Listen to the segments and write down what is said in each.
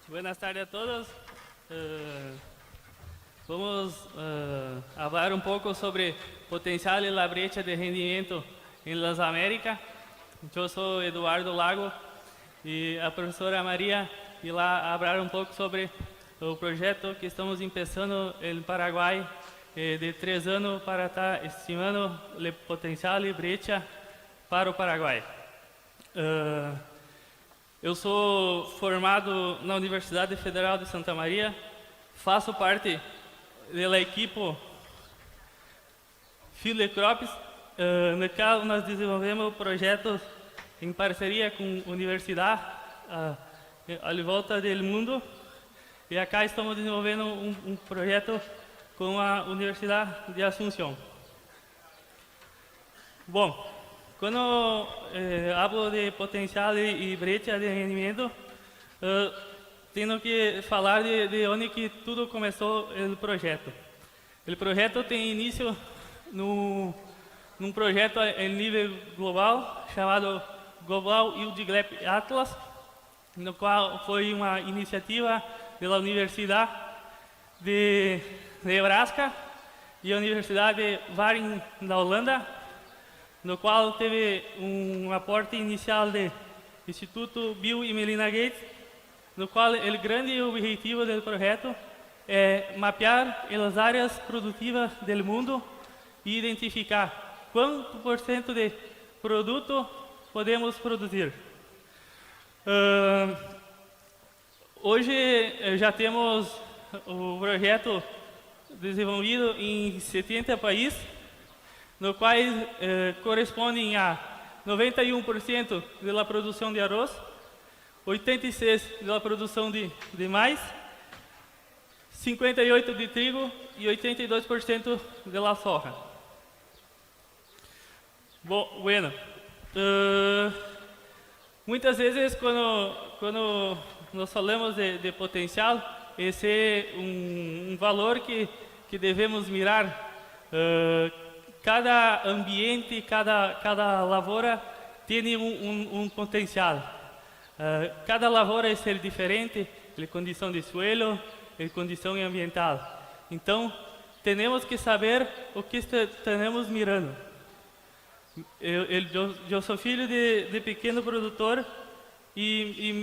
Buenas tardes a todos. Vamos hablar un poco sobre potencial y la brecha de rendimiento en las Américas. Yo soy Eduardo Lago y a professora Maria irá hablar un pouco sobre o projeto que estamos começando em Paraguai de 3 anos para estar estimando o potencial e brecha para o Paraguai. Eu sou formado na Universidade Federal de Santa Maria, faço parte da equipe Filecrops, no qual nós desenvolvemos projetos em parceria com universidades à volta do mundo. E acá estamos desenvolvendo um projeto com a Universidade de Asunción. Bom, quando hablo de potencial e brecha de rendimento, tenho que falar de onde que tudo começou o projeto. O projeto tem início num projeto em nível global chamado Global Yield Gap Atlas, no qual foi uma iniciativa da Universidade de Nebraska e a Universidade de Wageningen da Holanda, no qual teve um aporte inicial do Instituto Bill e Melinda Gates, no qual o grande objetivo do projeto é mapear as áreas produtivas do mundo e identificar quanto por cento de produto podemos produzir. Hoje já temos o projeto desenvolvido em 70 países, no qual correspondem a 91% da produção de arroz, 86% da produção de mais, 58% de trigo e 82% da soja. Bueno, muitas vezes quando nós falamos de potencial, esse é um valor que devemos mirar. Cada ambiente, cada lavoura tem um potencial. Cada lavoura é ser diferente, em condição de suelo, em condição ambiental. Então, temos que saber o que estamos mirando. Eu sou filho de pequeno produtor e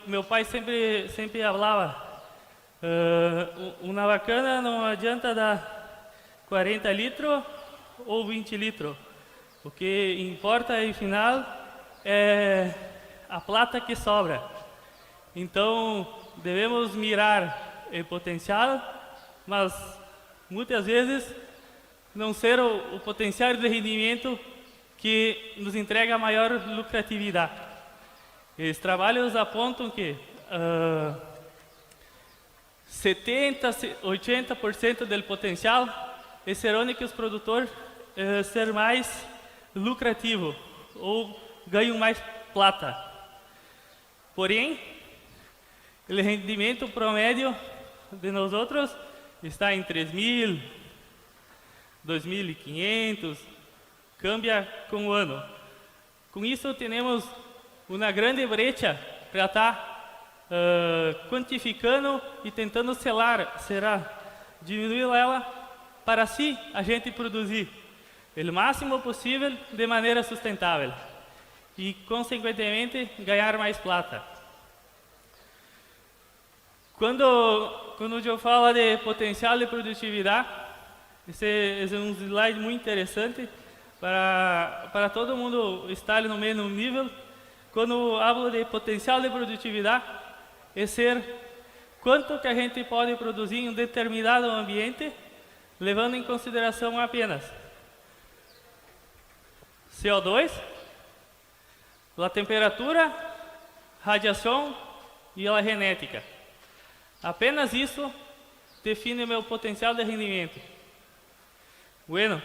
meu pai sempre falava, uma bacana não adianta dar 40 litros ou 20 litros. O que importa, no final, é a plata que sobra. Então, devemos mirar o potencial, mas muitas vezes não ser o potencial de rendimento que nos entrega maior lucratividade. Os trabalhos apontam que 70-80% do potencial é ser onde os produtores ser mais lucrativo ou ganham mais plata. Porém, o rendimento promédio de nós outros está em 3.000, 2.500, cambia com o ano. Com isso, temos uma grande brecha para estar quantificando e tentando diminuir ela para assim a gente produzir o máximo possível de maneira sustentável e, consequentemente, ganhar mais plata. Quando eu falo de potencial de produtividade, esse é um slide muito interessante para todo mundo estar no mesmo nível. Quando hablo de potencial de produtividade, é ser quanto que a gente pode produzir em um determinado ambiente, levando em consideração apenas CO2, a temperatura, radiação e a genética. Apenas isso define o meu potencial de rendimento. Bueno,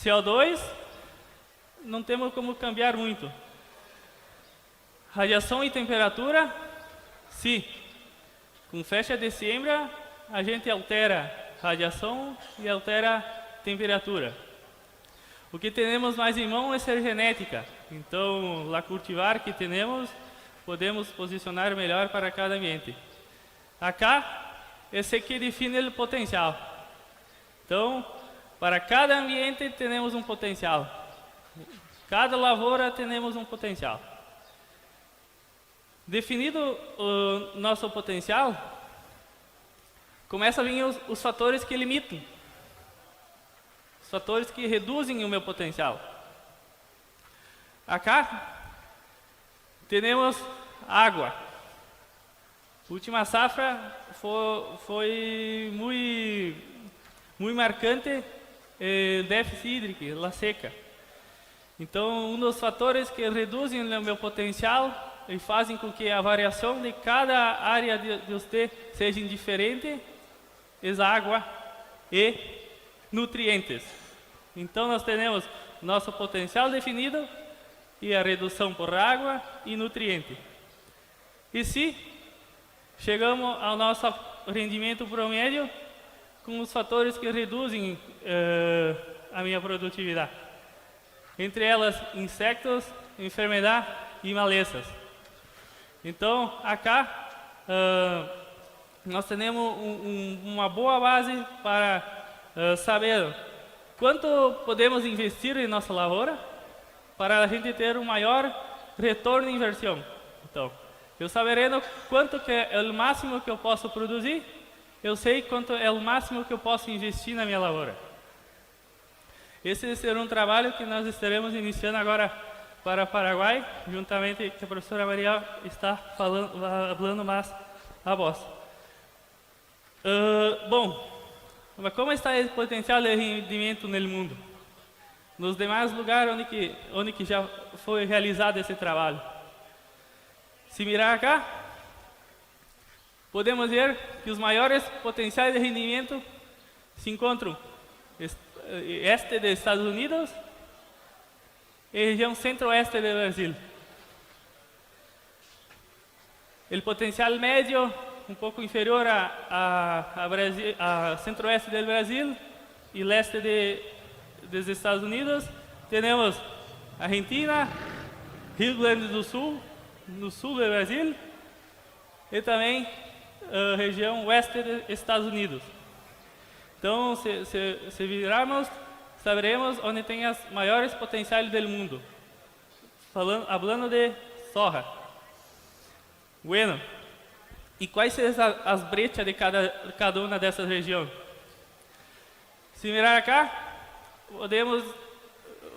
CO2 não temos como cambiar muito. Radiação e temperatura, sim. Com fecha de siembra, a gente altera radiação e altera temperatura. O que temos mais em mão é ser genética. Então, lá cultivar que temos podemos posicionar melhor para cada ambiente. Acá, esse que define o potencial. Então, para cada ambiente temos um potencial. Cada lavoura temos um potencial. Definido o nosso potencial, começam a vir os fatores que limitam. Os fatores que reduzem o meu potencial. Acá, temos água. Última safra foi muito marcante déficit hídrico, a seca. Então, um dos fatores que reduzem o meu potencial e fazem com que a variação de cada área de você seja diferente é a água e nutrientes. Então, nós temos nosso potencial definido e a redução por água e nutriente. E se chegamos ao nosso rendimento promédio com os fatores que reduzem a minha produtividade. Entre elas, insectos, enfermidade e malezas. Então, acá, nós temos uma boa base para saber quanto podemos investir em nossa lavoura para a gente ter um maior retorno de inversão. Então, eu sabendo quanto que é o máximo que eu posso produzir, eu sei quanto é o máximo que eu posso investir na minha lavoura. Esse será um trabalho que nós estaremos iniciando agora para o Paraguai, juntamente com a professora Maria está falando mais a voz. Bom, mas como está o potencial de rendimento no mundo? Nos demais lugares onde que já foi realizado esse trabalho. Se mirar acá, podemos ver que os maiores potenciais de rendimento se encontram este dos Estados Unidos e região centro-oeste do Brasil. O potencial médio, um pouco inferior a centro-oeste do Brasil e leste dos Estados Unidos. Temos Argentina, Rio Grande do Sul, no sul do Brasil, e também a região oeste dos Estados Unidos. Então, se virarmos, saberemos onde tem as maiores potenciais do mundo. Falando de soja. Bueno, e quais são as brechas de cada uma dessas regiões? Se mirar acá,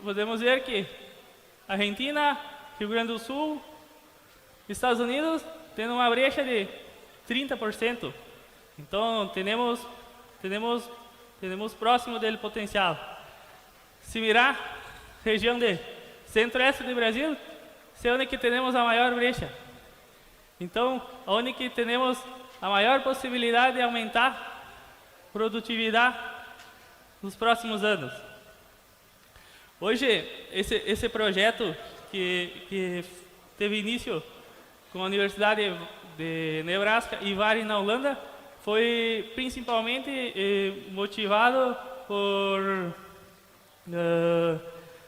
podemos ver que Argentina, Rio Grande do Sul, Estados Unidos tem uma brecha de 30%. Então, temos próximo dele potencial. Se mirar região de centro-oeste do Brasil, é onde que temos a maior brecha. Então, onde que temos a maior possibilidade de aumentar produtividade nos próximos anos. Hoje, esse projeto que teve início com a Universidade de Nebraska e Vary na Holanda foi principalmente motivado por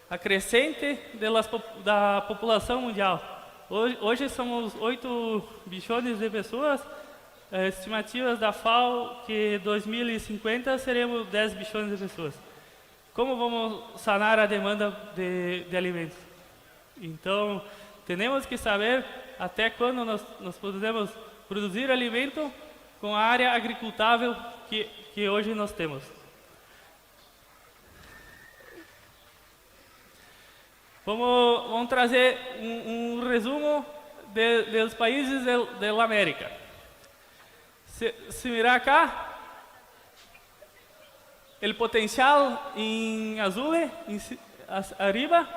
a crescente da população mundial. Hoje somos 8 bilhões de pessoas, estimativas da FAO que em 2050 seremos 10 bilhões de pessoas. Como vamos sanar a demanda de alimentos? Então, temos que saber até quando nós podemos produzir alimento com a área agricultável que hoje nós temos. Vamos trazer um resumo dos países da América. Se mirar cá, o potencial em azul, arriba,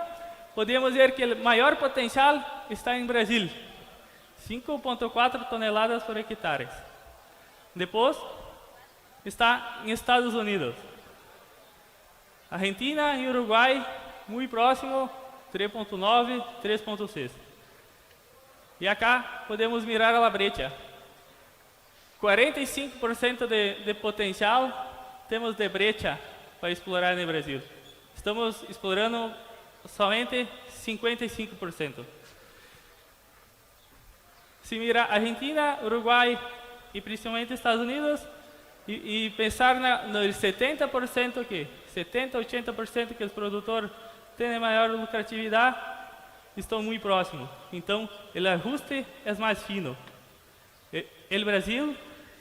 podemos ver que o maior potencial está em Brasil, 5,4 toneladas por hectare. Depois, está em Estados Unidos. Argentina e Uruguai, muito próximo, 3,9, 3,6. E acá podemos mirar a brecha. 45% de potencial temos de brecha para explorar no Brasil. Estamos explorando somente 55%. se mirar Argentina, Uruguai e principalmente Estados Unidos e pensar no 70% que 70-80% que os produtores têm maior lucratividade estão muito próximos. Então, o ajuste é mais fino. O Brasil,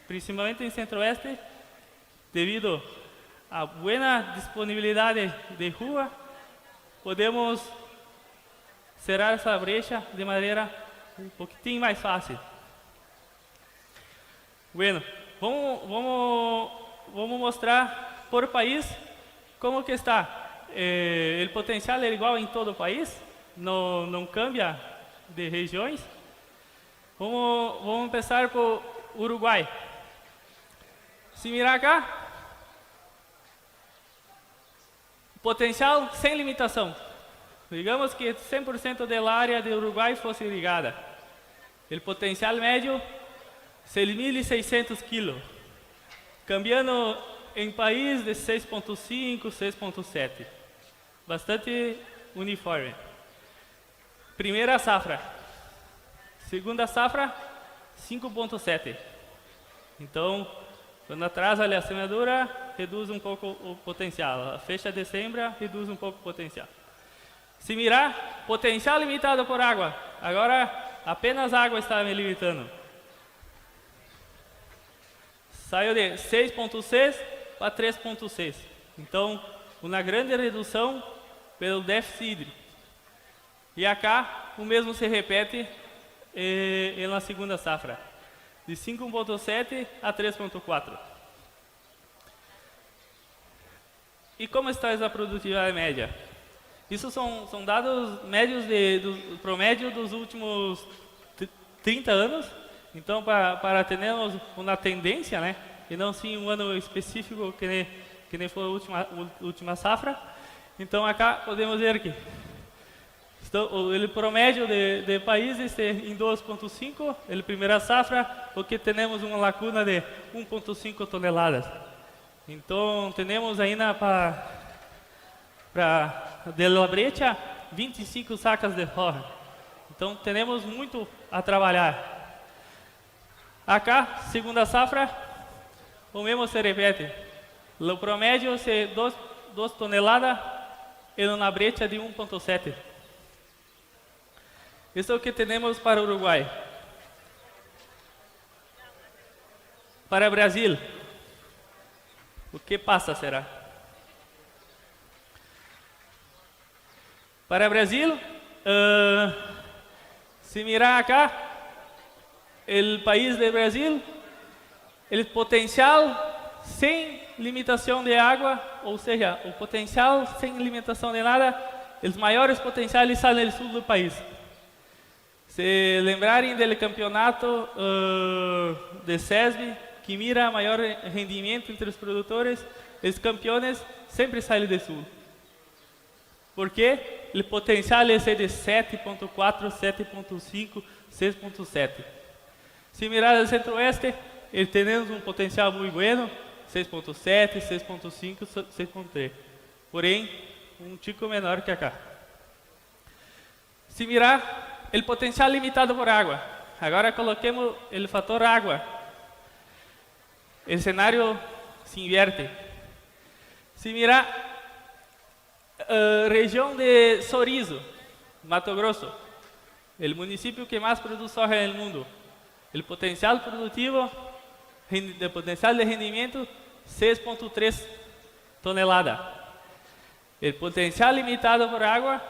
principalmente em Centro-Oeste, devido à boa disponibilidade de rua, podemos cerrar essa brecha de maneira um pouquinho mais fácil. Bueno, vamos mostrar por país como que está. O potencial é igual em todo o país, não cambia de regiões. Vamos começar por Uruguai. Se mirar cá, potencial sem limitação. Digamos que 100% da área de Uruguai fosse irrigada. O potencial médio, 6.600 quilos. Cambiando em país de 6.5, 6.7. Bastante uniforme. Primeira safra. Segunda safra, 5.7. Então, quando atrasa a semeadura, reduz um pouco o potencial. A fecha de sembra reduz um pouco o potencial. Se mirar, potencial limitado por água. Agora, apenas água está me limitando. Saiu de 6.6 para 3.6. Então, uma grande redução pelo déficit hídrico. E acá, o mesmo se repete na segunda safra. De 5.7 a 3.4. E como está essa produtividade média? Isso são dados médios do promédio dos últimos 30 anos. Então, para termos uma tendência, né? E não sim um ano específico que nem foi a última safra. Então, acá podemos ver que o promédio de países em 2.5, a primeira safra, porque temos uma lacuna de 1.5 toneladas. Então, temos ainda de la brecha 25 sacas de forra. Então, temos muito a trabalhar. Acá, segunda safra, o mesmo se repete. O promédio é 2 toneladas e uma brecha de 1.7. Isso é o que temos para o Uruguai. Para o Brasil, o que passa será? Para o Brasil, se mirar acá, o país do Brasil, o potencial sem limitação de água, ou seja, o potencial sem limitação de nada, os maiores potenciais estão no sul do país. Se lembrarem do campeonato de SESB, que mira maior rendimento entre os produtores, os campeões sempre saem do sul. Porque o potencial é de 7.4, 7.5, 6.7. Se mirar o centro-oeste, temos um potencial muito bueno, 6.7, 6.5, 6.3. Porém, um tico menor que acá. Se mirar o potencial limitado por água. Agora coloquemos o fator água. O cenário se inverte. Se mirar região de Sorriso, Mato Grosso, o município que mais produz soja no mundo. O potencial produtivo, o potencial de rendimento, 6.3 toneladas. O potencial limitado por água,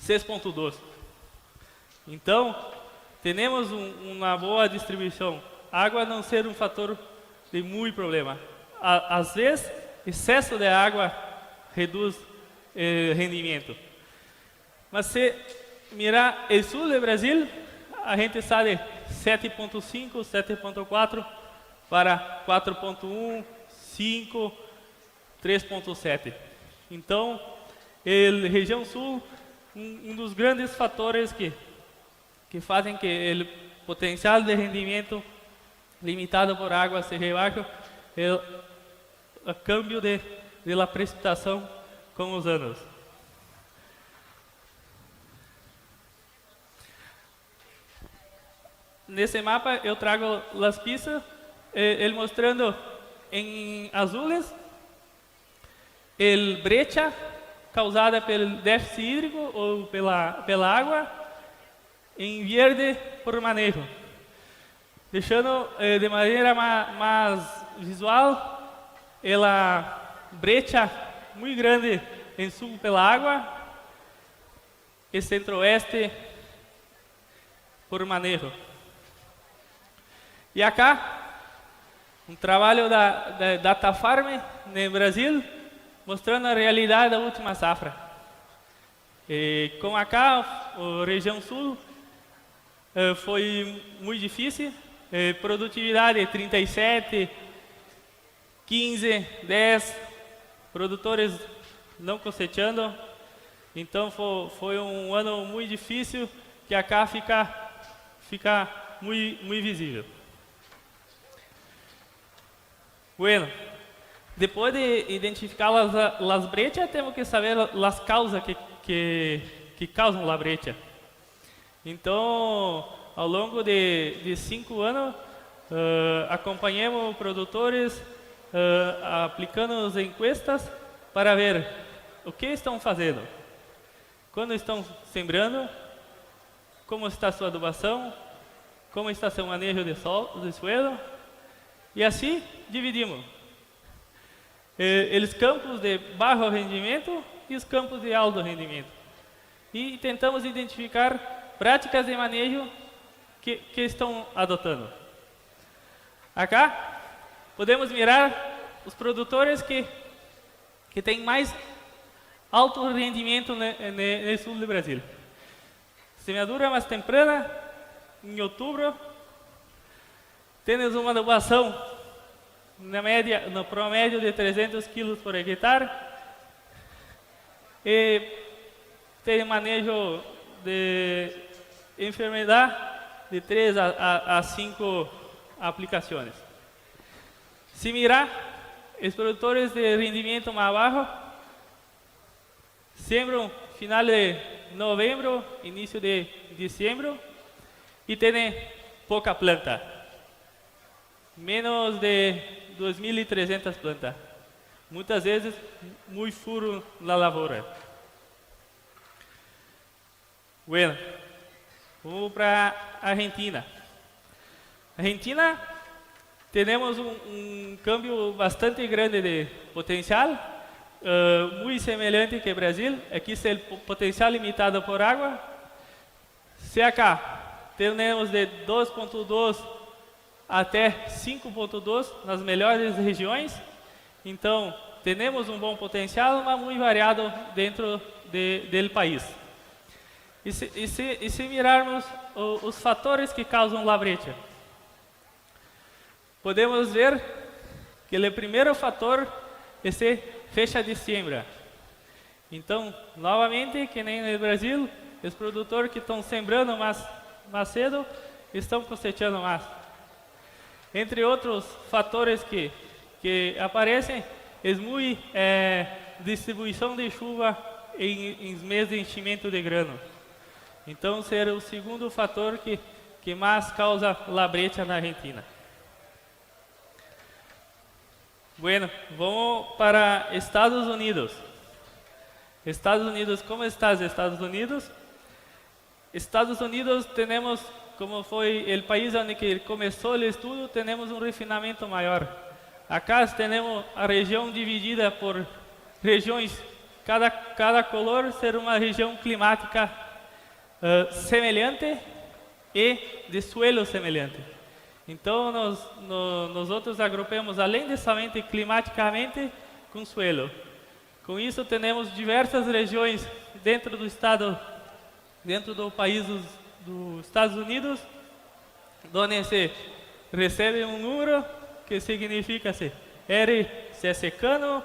6.2. Então, temos uma boa distribuição. Água não ser um fator de muito problema. Às vezes, excesso de água reduz rendimento. Mas se mirar o sul do Brasil, a gente está de 7.5, 7.4 para 4.1, 5, 3.7. Então, a região sul, um dos grandes fatores que fazem que o potencial de rendimento limitado por água seja baixo é o câmbio de la precipitação com os anos. nesse mapa eu trago as pistas, ele mostrando em azules a brecha causada pelo déficit hídrico ou pela água, em verde por manejo, deixando de maneira mais visual a brecha muito grande em sul pela água e centro-oeste por manejo. E acá, trabalho da Data Farm no Brasil, mostrando a realidade da última safra. Com acá, a região sul, foi muito difícil, produtividade 37, 15, 10, produtores não cosechando, então foi um ano muito difícil, que acá fica muito visível. Bueno, depois de identificar as brechas, temos que saber as causas que causam a brecha. Então, ao longo de 5 anos, acompanhamos produtores aplicando as encuestas para ver o que estão fazendo, quando estão sembrando, como está a sua adubação, como está seu manejo de suelo, e assim dividimos os campos de baixo rendimento e os campos de alto rendimento. E tentamos identificar práticas de manejo que estão adotando. Acá podemos mirar os produtores que têm mais alto rendimento no sul do Brasil. Semeadura mais temprana, em outubro, temos uma adubação no promédio de 300 kg por hectare e tem manejo de enfermidade de 3 a 5 aplicações. Se mirar, os produtores de rendimento mais baixo sembram final de novembro, início de dezembro e tem pouca planta, menos de 2.300 plantas, muitas vezes muito furo na lavoura. Bueno, vamos para a Argentina. Argentina, temos câmbio bastante grande de potencial, muito semelhante que Brasil. Aqui é o potencial limitado por água. Se acá temos de 2.2 até 5.2 nas melhores regiões, então temos um bom potencial, mas muito variado dentro do país. E se mirarmos os fatores que causam a brecha, podemos ver que o primeiro fator é fecha de siembra. Então, novamente, que nem no Brasil, os produtores que estão sembrando mais cedo estão cosechando mais. Entre outros fatores que aparecem, é muito distribuição de chuva em meses de enchimento de grano. Então, será o segundo fator que mais causa a brecha na Argentina. Bueno, vamos para Estados Unidos. Estados Unidos, como está os Estados Unidos? Estados Unidos temos, como foi o país onde começou o estudo, temos um refinamento maior. Acá temos a região dividida por regiões, cada color ser uma região climática semelhante e de suelo semelhante. Então, nós outros agrupamos, além de somente climaticamente, com suelo. Com isso, temos diversas regiões dentro do estado, dentro do país dos Estados Unidos, onde se recebe um número que significa se é secano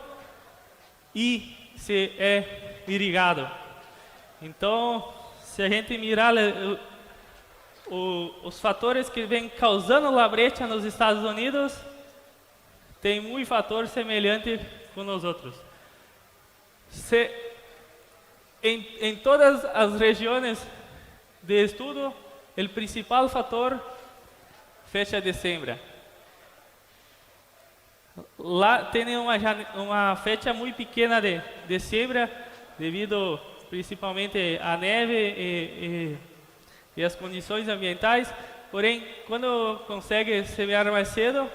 e se é irrigado. Então, se a gente mirar os fatores que vêm causando a brecha nos Estados Unidos, tem muito fator semelhante com nós outros. Em todas as regiões de estudo, o principal fator fecha de siembra. Lá tem uma fecha muito pequena de siembra, devido principalmente à neve e as condições ambientais. Porém, quando consegue semear mais cedo,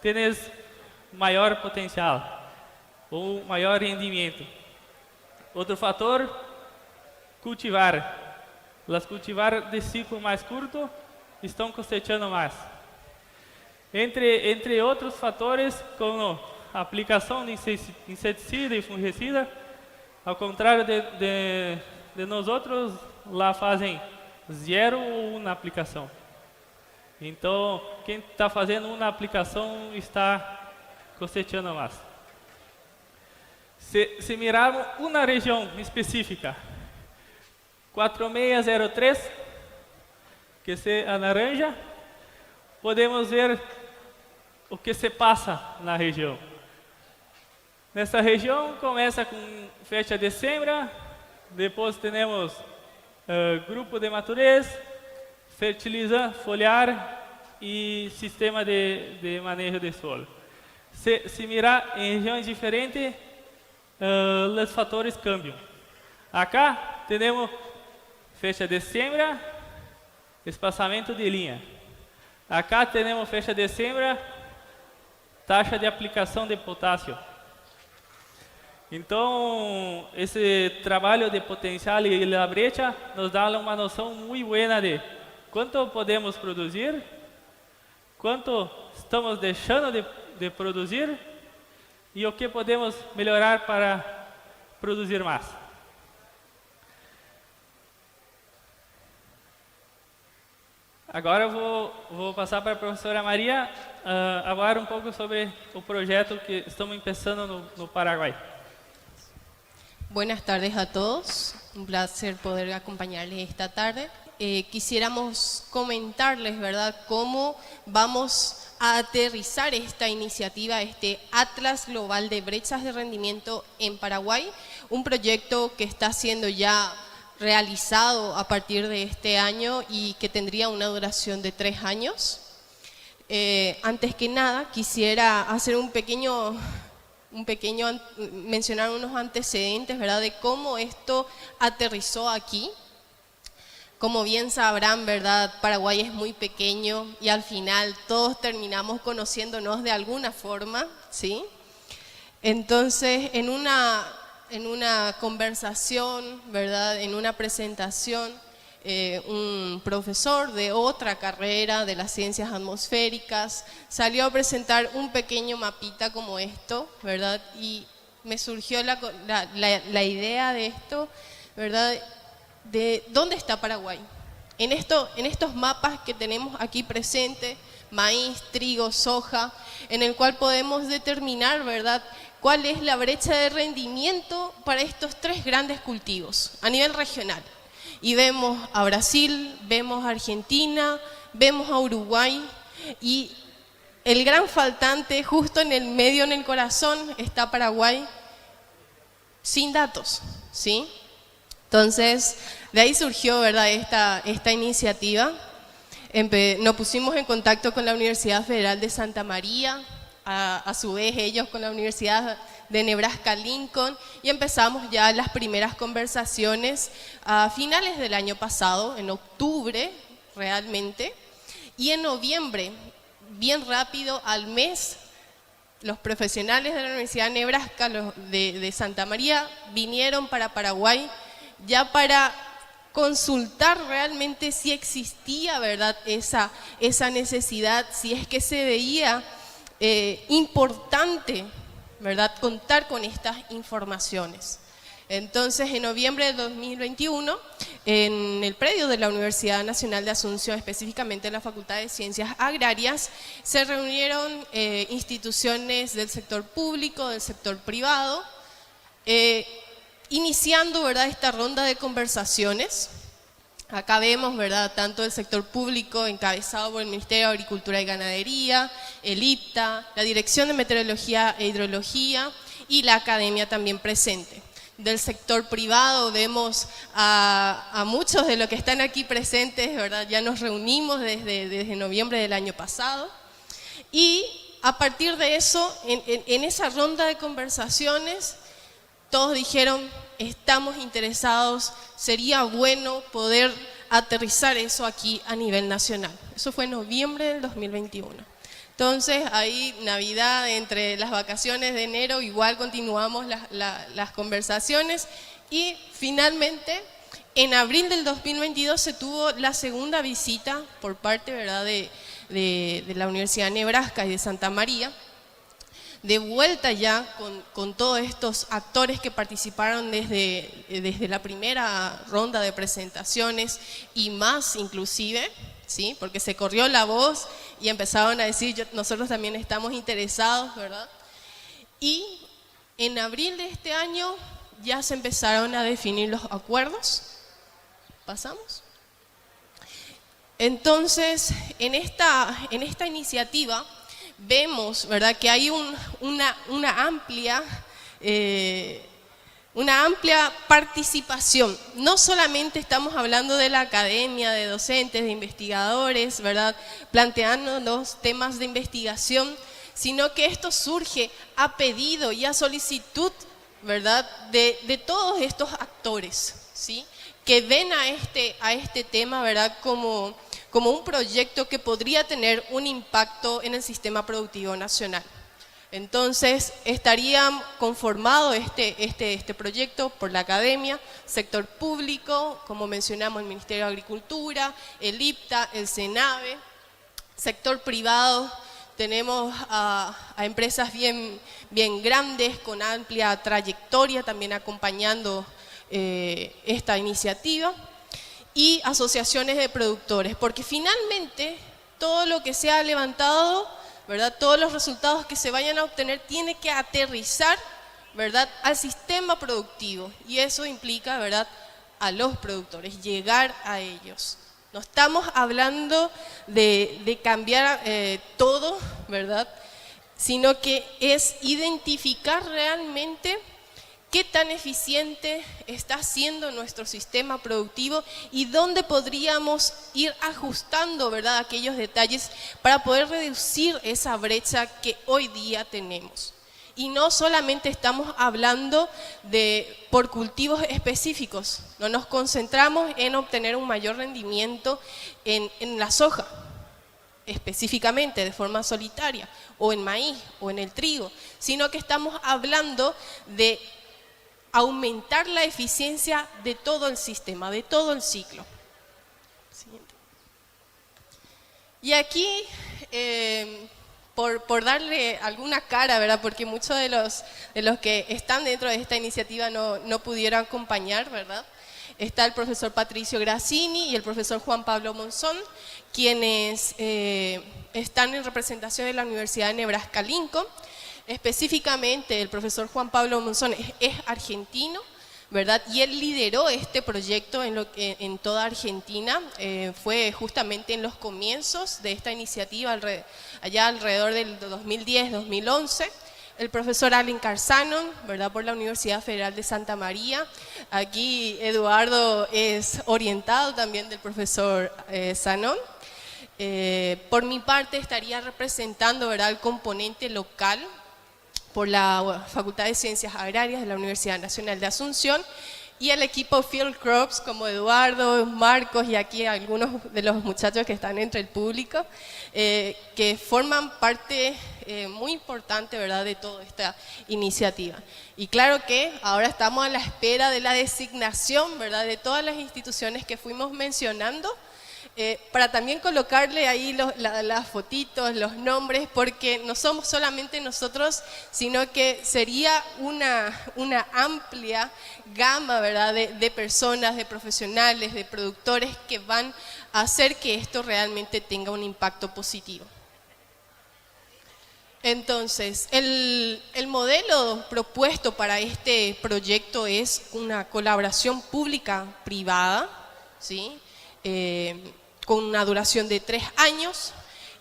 tens maior potencial ou maior rendimento. Outro fator, cultivar. Las cultivar de ciclo mais curto estão cosechando mais. Entre outros fatores, como a aplicação de inseticida e fungicida, ao contrário de nós outros, lá fazem 0 ou 1 aplicação. Então, quem está fazendo 1 aplicação está cosechando mais. Se mirarmos uma região específica, 4603, que se a naranja, podemos ver o que se passa na região. Nessa região começa com fecha de siembra, depois temos grupo de madurez, fertilizante, foliar e sistema de manejo de solo. Se mirar em regiões diferentes, os fatores cambiam. Acá temos fecha de siembra, espaçamento de linha. Acá temos fecha de siembra, taxa de aplicação de potássio. Então, esse trabalho de potencial e a brecha nos dá uma noção muito boa de quanto podemos produzir, quanto estamos deixando de produzir e o que podemos melhorar para produzir mais. Agora eu vou passar para a professora Maria falar um pouco sobre o projeto que estamos começando no Paraguai. Buenas tardes a todos, un placer poder acompañarles esta tarde. Quisiéramos comentarles, ¿verdad?, cómo vamos a aterrizar esta iniciativa, este Atlas Global de Brechas de Rendimiento en Paraguay, un proyecto que está siendo ya realizado a partir de este año y que tendría una duración de 3 años. Antes que nada, quisiera hacer mencionar unos antecedentes, ¿verdad?, de cómo esto aterrizó aquí. Como bien sabrán, ¿verdad?, Paraguay es muy pequeño y al final todos terminamos conociéndonos de alguna forma, ¿sí? Entonces, en una conversación, ¿verdad?, en una presentación, un profesor de otra carrera de las ciencias atmosféricas salió a presentar un pequeño mapita como esto, ¿verdad? Y me surgió la idea de esto, ¿verdad?, de dónde está Paraguay. En estos mapas que tenemos aquí presentes, maíz, trigo, soja, en el cual podemos determinar, ¿verdad?, cuál es la brecha de rendimiento para estos 3 grandes cultivos a nivel regional. Y vemos a Brasil, vemos a Argentina, vemos a Uruguay y el gran faltante justo en el medio, en el corazón, está Paraguay sin datos, ¿sí? Entonces, de ahí surgió, ¿verdad?, esta iniciativa. Nos pusimos en contacto con la Universidad Federal de Santa María, a su vez ellos con la Universidad de Nebraska Lincoln, y empezamos ya las primeras conversaciones a finales del año pasado, en octubre realmente, y en noviembre, bien rápido, al mes, los profesionales de la Universidad de Nebraska, de Santa María, vinieron para Paraguay ya para consultar realmente si existía, ¿verdad?, esa necesidad, si es que se veía importante, ¿verdad?, contar con estas informaciones. Entonces, en noviembre de 2021, en el predio de la Universidad Nacional de Asunción, específicamente en la Facultad de Ciencias Agrarias, se reunieron instituciones del sector público, del sector privado, iniciando, ¿verdad?, esta ronda de conversaciones. Acá vemos, ¿verdad?, tanto el sector público encabezado por el Ministerio de Agricultura y Ganadería, el IPTA, la Dirección de Meteorología e Hidrología y la academia también presente. del sector privado. Vemos a muchos de los que están aquí presentes, ¿verdad? Ya nos reunimos desde noviembre del año pasado. Y a partir de eso, en esa ronda de conversaciones, todos dijeron, estamos interesados, sería bueno poder aterrizar eso aquí a nivel nacional. Eso fue en noviembre del 2021. Entonces, ahí Navidad, entre las vacaciones de enero, igual continuamos las conversaciones y finalmente, en abril del 2022 se tuvo la segunda visita por parte, ¿verdad?, de la Universidad de Nebraska y de Santa María, de vuelta ya con todos estos actores que participaron desde la primera ronda de presentaciones y más inclusive, ¿sí? Porque se corrió la voz y empezaron a decir, nosotros también estamos interesados, ¿verdad? Y en abril de este año ya se empezaron a definir los acuerdos. ¿Pasamos? Entonces, en esta iniciativa vemos, ¿verdad?, que hay una amplia participación. No solamente estamos hablando de la academia, de docentes, de investigadores, ¿verdad?, planteando los temas de investigación, sino que esto surge a pedido y a solicitud, ¿verdad?, de todos estos actores, ¿sí?, que ven a este tema, ¿verdad?, como un proyecto que podría tener un impacto en el sistema productivo nacional. Entonces, estaría conformado este proyecto por la academia, sector público, como mencionamos, el Ministerio de Agricultura, el IPTA, el SENAVE, sector privado. Tenemos a empresas bien grandes, con amplia trayectoria, también acompañando esta iniciativa, y asociaciones de productores, porque finalmente todo lo que se ha levantado, ¿verdad?, todos los resultados que se vayan a obtener tiene que aterrizar, ¿verdad?, al sistema productivo, y eso implica, ¿verdad?, a los productores, llegar a ellos. No estamos hablando de cambiar todo, ¿verdad?, sino que es identificar realmente qué tan eficiente está siendo nuestro sistema productivo y dónde podríamos ir ajustando, ¿verdad?, aquellos detalles para poder reducir esa brecha que hoy día tenemos. Y no solamente estamos hablando por cultivos específicos, no nos concentramos en obtener un mayor rendimiento en la soja, específicamente de forma solitaria, o en maíz, o en el trigo, sino que estamos hablando de aumentar la eficiencia de todo el sistema, de todo el ciclo. Siguiente. Y aquí, por darle alguna cara, ¿verdad?, porque muchos de los que están dentro de esta iniciativa no pudieron acompañar, ¿verdad?, está el profesor Patricio Grassini y el profesor Juan Pablo Monzón, quienes están en representación de la Universidad de Nebraska Lincoln. Específicamente, el profesor Juan Pablo Monzón es argentino, ¿verdad?, y él lideró este proyecto en toda Argentina. Fue justamente en los comienzos de esta iniciativa, allá alrededor del 2010-2011. El profesor Allen Carzanon, ¿verdad?, por la Universidad Federal de Santa María. Aquí Eduardo es orientado también del profesor Zanon. Por mi parte estaría representando, ¿verdad?, el componente local por la Facultad de Ciencias Agrarias de la Universidad Nacional de Asunción, y el equipo Field Crops como Eduardo, Marcos y aquí algunos de los muchachos que están entre el público, que forman parte muy importante, ¿verdad?, de toda esta iniciativa. Y claro que ahora estamos a la espera de la designación, ¿verdad?, de todas las instituciones que fuimos mencionando, para también colocarle ahí las fotitos, los nombres, porque no somos solamente nosotros, sino que sería una amplia gama, ¿verdad?, de personas, de profesionales, de productores que van a hacer que esto realmente tenga un impacto positivo. Entonces, el modelo propuesto para este proyecto es una colaboración pública-privada, ¿sí?, con una duración de 3 años.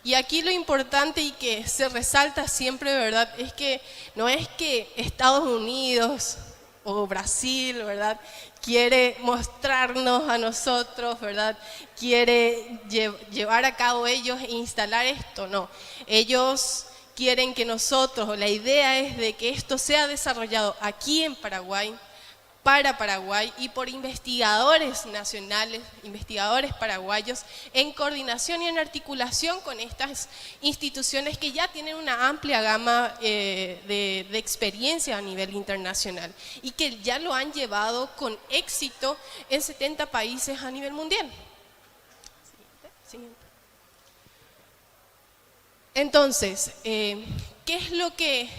Y aquí lo importante y que se resalta siempre, ¿verdad?, es que no es que Estados Unidos o Brasil, ¿verdad? Quiere mostrarnos a nosotros, ¿verdad? Quiere llevar a cabo ellos e instalar esto, no. Ellos quieren que nosotros, o la idea es de que esto sea desarrollado aquí en Paraguay, para Paraguay y por investigadores nacionales, investigadores paraguayos, en coordinación y en articulación con estas instituciones que ya tienen una amplia gama de experiencia a nivel internacional y que ya lo han llevado con éxito en 70 países a nivel mundial. Siguiente. Entonces, ¿qué es lo que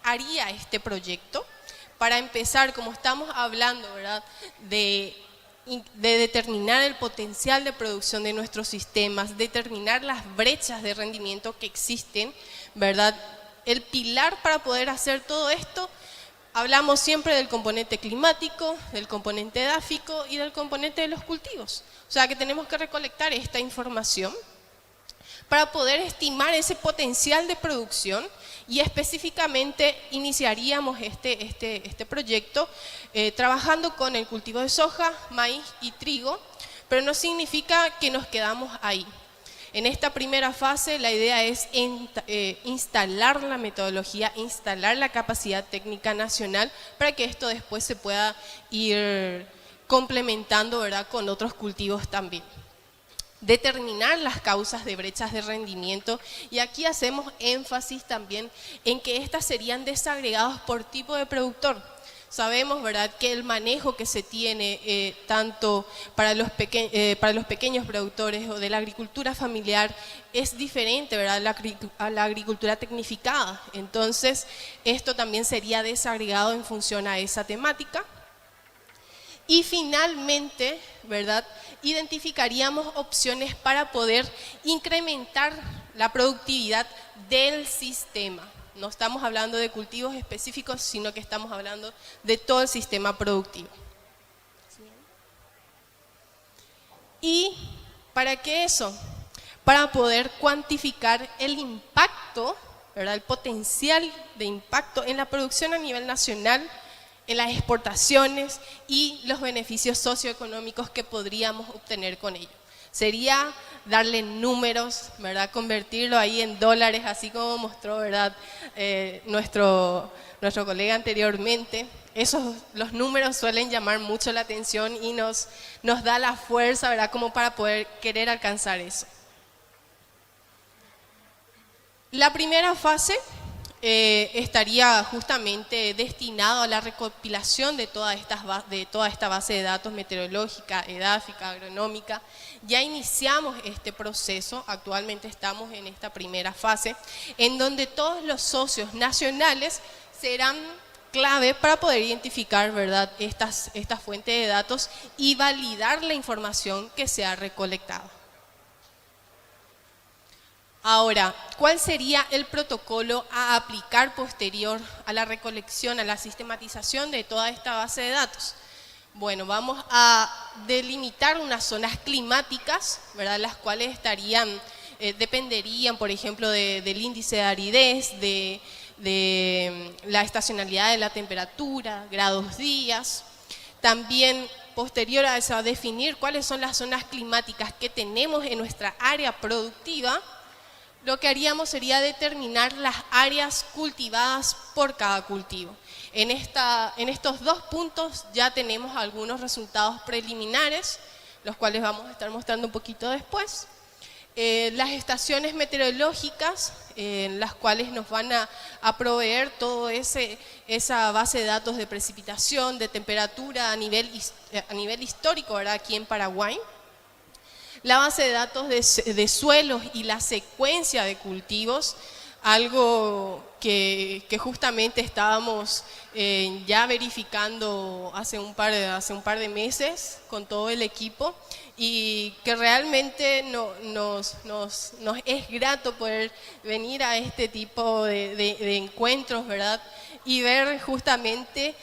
haría este proyecto? Para empezar, como estamos hablando, ¿verdad?, de determinar el potencial de producción de nuestros sistemas, determinar las brechas de rendimiento que existen, ¿verdad? El pilar para poder hacer todo esto, hablamos siempre del componente climático, del componente edáfico y del componente de los cultivos. O sea que tenemos que recolectar esta información para poder estimar ese potencial de producción y específicamente iniciaríamos este proyecto trabajando con el cultivo de soja, maíz y trigo, pero no significa que nos quedamos ahí. En esta primera fase la idea es instalar la metodología, instalar la capacidad técnica nacional para que esto después se pueda ir complementando, ¿verdad?, con otros cultivos también. Determinar las causas de brechas de rendimiento y aquí hacemos énfasis también en que estas serían desagregados por tipo de productor. Sabemos, ¿verdad?, que el manejo que se tiene tanto para los pequeños productores o de la agricultura familiar es diferente, ¿verdad?, a la agricultura tecnificada. Entonces, esto también sería desagregado en función a esa temática. Y finalmente, ¿verdad?, identificaríamos opciones para poder incrementar la productividad del sistema. No estamos hablando de cultivos específicos, sino que estamos hablando de todo el sistema productivo. ¿Y para qué eso? Para poder cuantificar el impacto, ¿verdad?, el potencial de impacto en la producción a nivel nacional, en las exportaciones y los beneficios socioeconómicos que podríamos obtener con ello. Sería darle números, ¿verdad?, convertirlo ahí en dólares, así como mostró, ¿verdad?, nuestro colega anteriormente. Los números suelen llamar mucho la atención y nos da la fuerza, ¿verdad?, como para poder querer alcanzar eso. La primera fase estaría justamente destinado a la recopilación de toda esta base de datos meteorológica, edáfica, agronómica. Ya iniciamos este proceso, actualmente estamos en esta primera fase, en donde todos los socios nacionales serán clave para poder identificar, ¿verdad?, estas fuentes de datos y validar la información que se ha recolectado. Ahora, ¿cuál sería el protocolo a aplicar posterior a la recolección, a la sistematización de toda esta base de datos? Bueno, vamos a delimitar unas zonas climáticas, ¿verdad?, las cuales dependerían, por ejemplo, del índice de aridez, de la estacionalidad de la temperatura, grados días. También, posterior a eso, a definir cuáles son las zonas climáticas que tenemos en nuestra área productiva, lo que haríamos sería determinar las áreas cultivadas por cada cultivo. En estos dos puntos ya tenemos algunos resultados preliminares, los cuales vamos a estar mostrando un poquito después. Las estaciones meteorológicas, las cuales nos van a proveer toda esa base de datos de precipitación, de temperatura a nivel histórico, ¿verdad?, aquí en Paraguay. La base de datos de suelos y la secuencia de cultivos, algo que justamente estábamos ya verificando hace un par de meses con todo el equipo y que realmente nos es grato poder venir a este tipo de encuentros, ¿verdad?, y ver justamente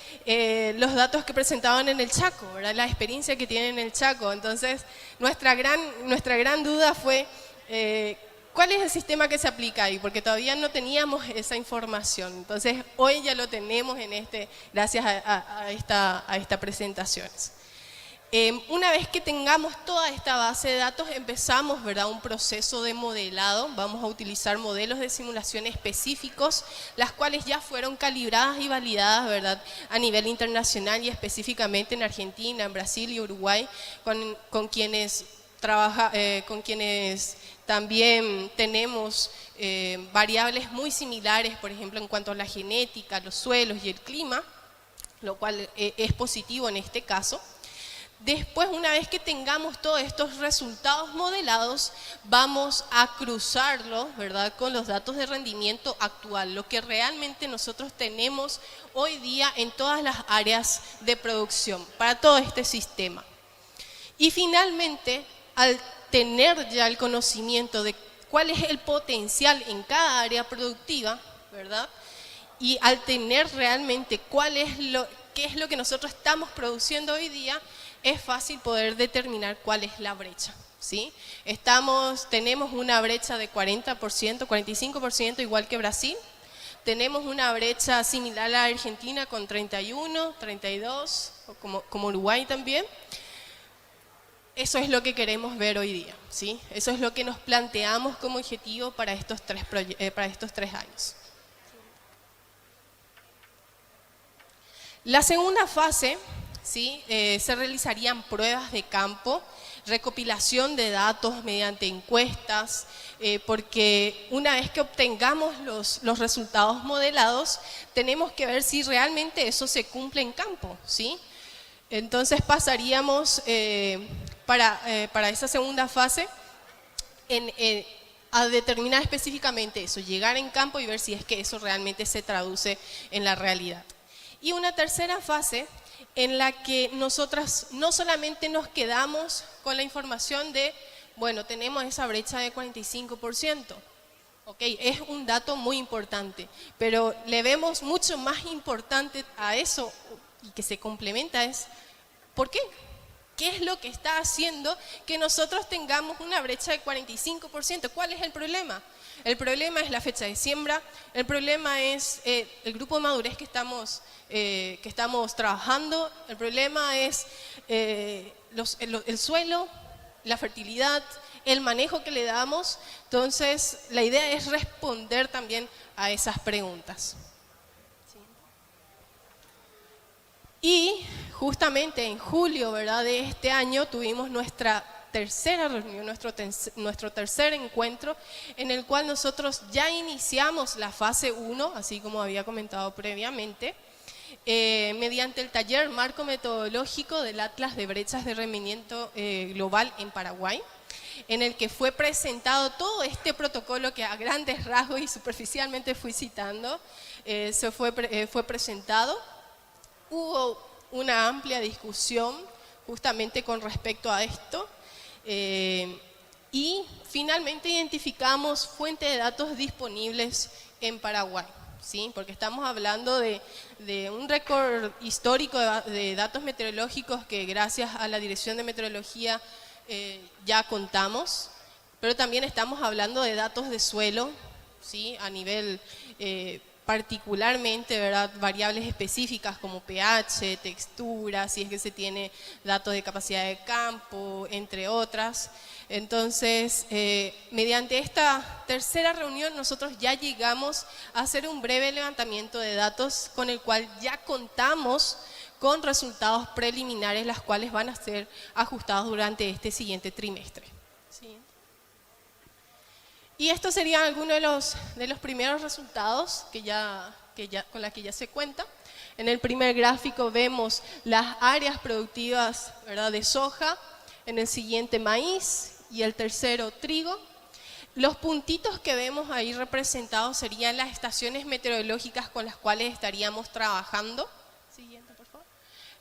los datos que presentaban en el Chaco, ¿verdad?, la experiencia que tienen en el Chaco. Entonces, nuestra gran duda fue ¿Cuál es el sistema que se aplica ahí? Porque todavía no teníamos esa información. Entonces, hoy ya lo tenemos gracias a esta presentación. Una vez que tengamos toda esta base de datos, empezamos, ¿verdad?, un proceso de modelado. Vamos a utilizar modelos de simulación específicos, las cuales ya fueron calibradas y validadas, ¿verdad?, a nivel internacional y específicamente en Argentina, en Brasil y Uruguay, con quienes también tenemos variables muy similares, por ejemplo, en cuanto a la genética, los suelos y el clima, lo cual es positivo en este caso. Después, una vez que tengamos todos estos resultados modelados, vamos a cruzarlos, ¿verdad?, con los datos de rendimiento actual, lo que realmente nosotros tenemos hoy día en todas las áreas de producción, para todo este sistema. Y finalmente, al tener ya el conocimiento de cuál es el potencial en cada área productiva, ¿verdad?, y al tener realmente qué es lo que nosotros estamos produciendo hoy día, es fácil poder determinar cuál es la brecha, ¿sí? Tenemos una brecha de 40%, 45%, igual que Brasil. Tenemos una brecha similar a la Argentina con 31, 32, como Uruguay también. Eso es lo que queremos ver hoy día, ¿sí? Eso es lo que nos planteamos como objetivo para estos 3 años. La segunda fase, ¿sí?, se realizarían pruebas de campo, recopilación de datos mediante encuestas, porque una vez que obtengamos los resultados modelados, tenemos que ver si realmente eso se cumple en campo, ¿sí? Entonces pasaríamos para esa segunda fase a determinar específicamente eso, llegar en campo y ver si es que eso realmente se traduce en la realidad. Y una tercera fase en la que nosotras no solamente nos quedamos con la información de, bueno, tenemos esa brecha de 45%, ok, es un dato muy importante, pero le vemos mucho más importante a eso y que se complementa es, ¿por qué? ¿Qué es lo que está haciendo que nosotros tengamos una brecha de 45%? ¿Cuál es el problema? El problema es la fecha de siembra, el problema es el grupo de madurez que estamos trabajando, el problema es el suelo, la fertilidad, el manejo que le damos. Entonces, la idea es responder también a esas preguntas. Y justamente en julio, ¿verdad?, de este año tuvimos nuestra tercera reunión, nuestro tercer encuentro, en el cual nosotros ya iniciamos la fase 1, así como había comentado previamente, mediante el taller marco metodológico del Atlas de Brechas de Rendimiento Global en Paraguay, en el que fue presentado todo este protocolo que a grandes rasgos y superficialmente fui citando, fue presentado. Hubo una amplia discusión justamente con respecto a esto y finalmente identificamos fuentes de datos disponibles en Paraguay, ¿sí? Porque estamos hablando de un récord histórico de datos meteorológicos que gracias a la Dirección de Meteorología ya contamos, pero también estamos hablando de datos de suelo, ¿sí?, a nivel particularmente, ¿verdad?, variables específicas como pH, textura, si es que se tiene datos de capacidad de campo, entre otras. Entonces, mediante esta tercera reunión nosotros ya llegamos a hacer un breve levantamiento de datos con el cual ya contamos con resultados preliminares, las cuales van a ser ajustados durante este siguiente trimestre. ¿Sí? Y estos serían algunos de los primeros resultados con los que ya se cuenta. En el primer gráfico vemos las áreas productivas, ¿verdad?, de soja, en el siguiente maíz y el tercero trigo. Los puntitos que vemos ahí representados serían las estaciones meteorológicas con las cuales estaríamos trabajando. Siguiente, por favor.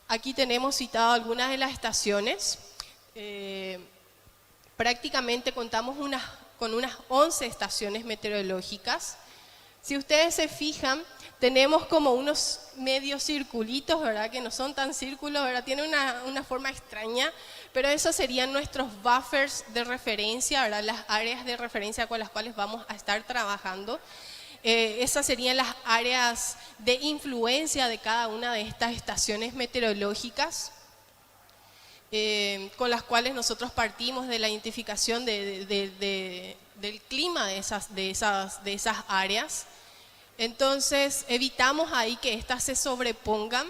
Aquí tenemos citado algunas de las estaciones. Prácticamente contamos con unas 11 estaciones meteorológicas. Si ustedes se fijan, tenemos como unos medios circulitos, ¿verdad?, que no son tan círculos, ¿verdad?, tienen una forma extraña, Pero esos serían nuestros buffers de referencia, ¿verdad? Las áreas de referencia con las cuales vamos a estar trabajando. Esas serían las áreas de influencia de cada una de estas estaciones meteorológicas, con las cuales nosotros partimos de la identificación del clima de esas áreas. Entonces, evitamos ahí que éstas se sobrepongan,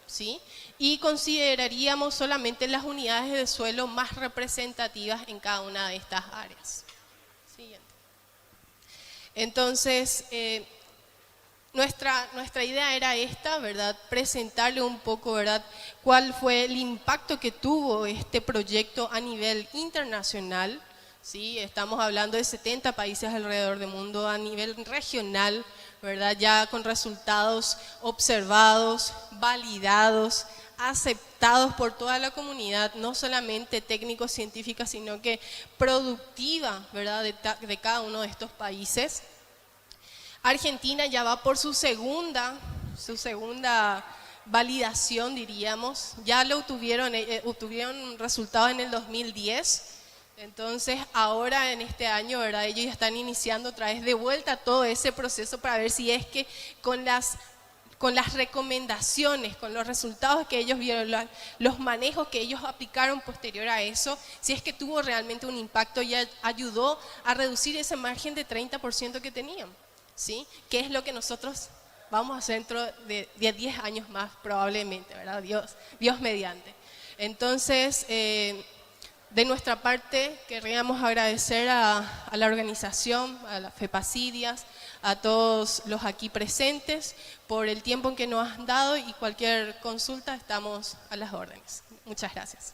¿sí? Y consideraríamos solamente las unidades de suelo más representativas en cada una de estas áreas. Siguiente. Entonces, nuestra idea era esta, ¿verdad? Presentarle un poco, ¿verdad?, cuál fue el impacto que tuvo este proyecto a nivel internacional, ¿sí? Estamos hablando de 70 países alrededor del mundo, a nivel regional, ¿verdad? Ya con resultados observados, validados, aceptados por toda la comunidad, no solamente técnicos, científica, sino que productiva, ¿verdad?, de cada uno de estos países. Argentina ya va por su segunda validación, diríamos. Ya lo obtuvieron resultados en el 2010. Entonces, ahora en este año, ¿verdad?, ellos ya están iniciando otra vez de vuelta todo ese proceso para ver si es que con las recomendaciones, con los resultados que ellos vieron, los manejos que ellos aplicaron posterior a eso, si es que tuvo realmente un impacto y ayudó a reducir ese margen de 30% que tenían, ¿sí? Que es lo que nosotros vamos a hacer dentro de 10 años más probablemente, ¿verdad? Dios mediante. Entonces, de nuestra parte, querríamos agradecer a la organización, a la FEPACIDIAS, a todos los aquí presentes por el tiempo que nos han dado, y cualquier consulta estamos a las órdenes. Muchas gracias.